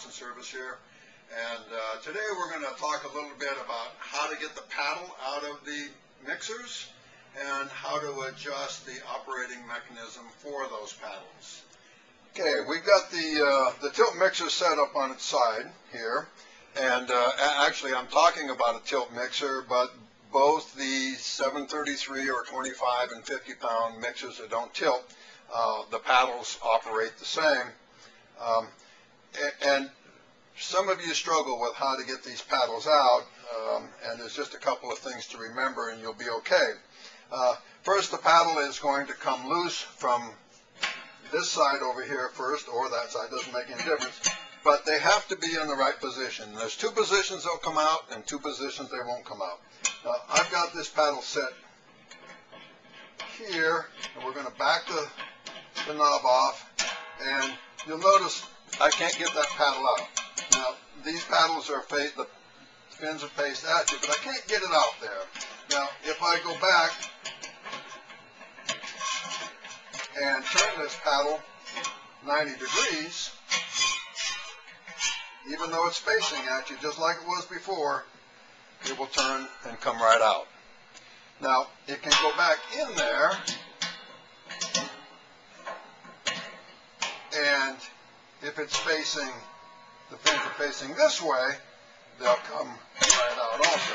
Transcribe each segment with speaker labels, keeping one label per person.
Speaker 1: parts and service here, and today we're going to talk a little bit about how to get the paddle out of the mixers and how to adjust the operating mechanism for those paddles. Okay, we've got the tilt mixer set up on its side here, and actually I'm talking about a tilt mixer, but both the 733 or 25 and 50 pound mixers that don't tilt, the paddles operate the same. And some of you struggle with how to get these paddles out, and there's just a couple of things to remember and you'll be okay. First, the paddle is going to come loose from this side over here first, or that side, doesn't make any difference, but they have to be in the right position. There's two positions they'll come out and two positions they won't come out. Now, I've got this paddle set here, and we're going to back the knob off, and you'll notice I can't get that paddle out. Now, these paddles are the fins are faced at you, but I can't get it out there. Now, if I go back and turn this paddle 90 degrees, even though it's facing at you just like it was before, it will turn and come right out. Now, it can go back in there, and if it's facing, the fins are facing this way, they'll come right out also.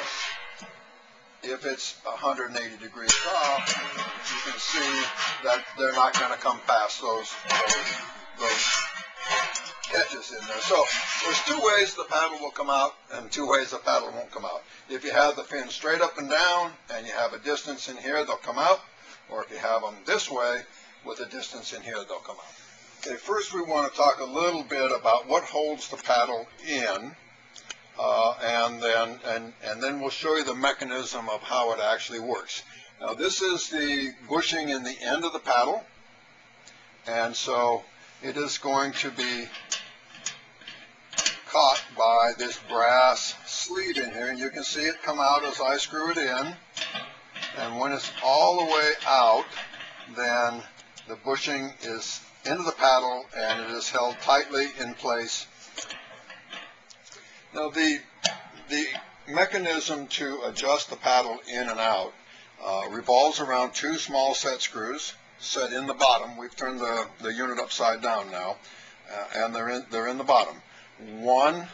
Speaker 1: If it's 180 degrees off, you can see that they're not going to come past those catches in there. So there's two ways the paddle will come out and two ways the paddle won't come out. If you have the fin straight up and down and you have a distance in here, they'll come out. Or if you have them this way with a distance in here, they'll come out. Okay, first we want to talk a little bit about what holds the paddle in, and then we'll show you the mechanism of how it actually works. Now, this is the bushing in the end of the paddle, and so it is going to be caught by this brass sleeve in here, and you can see it come out as I screw it in, and when it's all the way out, then the bushing is into the paddle and it is held tightly in place. Now, the mechanism to adjust the paddle in and out revolves around two small set screws set in the bottom. We've turned the unit upside down now, and they're in the bottom. One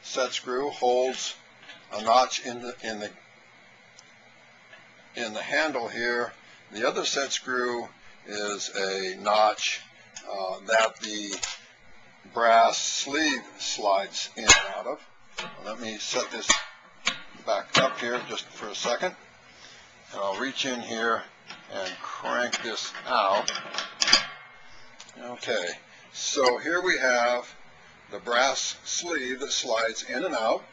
Speaker 1: set screw holds a notch in the handle here. The other set screw is a notch that the brass sleeve slides in and out of. Let me set this back up here just for a second, and I'll reach in here and crank this out. Okay, so here we have the brass sleeve that slides in and out.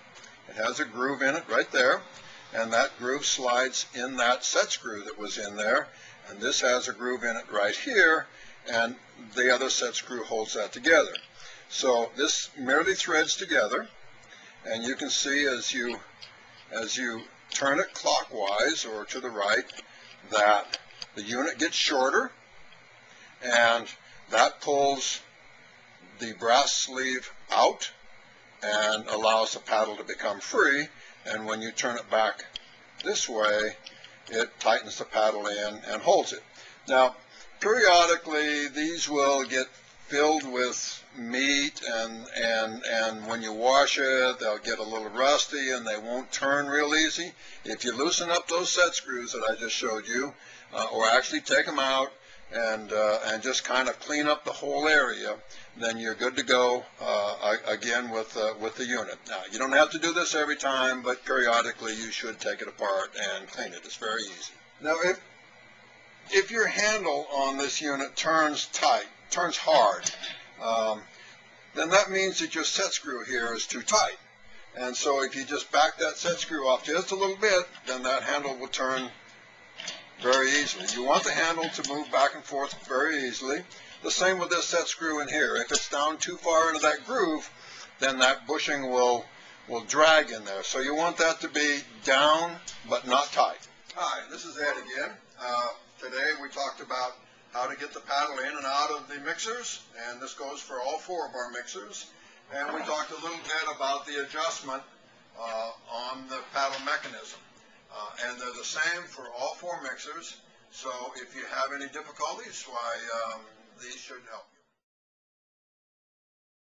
Speaker 1: It has a groove in it right there, and that groove slides in that set screw that was in there, and this has a groove in it right here, and the other set screw holds that together. So this merely threads together, and you can see as you turn it clockwise or to the right that the unit gets shorter, and that pulls the brass sleeve out and allows the paddle to become free, and when you turn it back this way, it tightens the paddle in and holds it. Now, periodically these will get filled with meat, and when you wash it, they'll get a little rusty and they won't turn real easy. If you loosen up those set screws that I just showed you, or actually take them out and just kind of clean up the whole area, then you're good to go again with the unit. Now, you don't have to do this every time, but periodically you should take it apart and clean it. It's very easy. Now, if your handle on this unit turns hard, then that means that your set screw here is too tight. And so if you just back that set screw off just a little bit, then that handle will turn very easily. You want the handle to move back and forth very easily. The same with this set screw in here. If it's down too far into that groove, then that bushing will drag in there. So you want that to be down but not tight. Hi, this is Ed again. Today we talked about how to get the paddle in and out of the mixers, and this goes for all four of our mixers. And we talked a little bit about the adjustment on the paddle mechanism. And they're the same for all four mixers. So if you have any difficulties, why these should help you.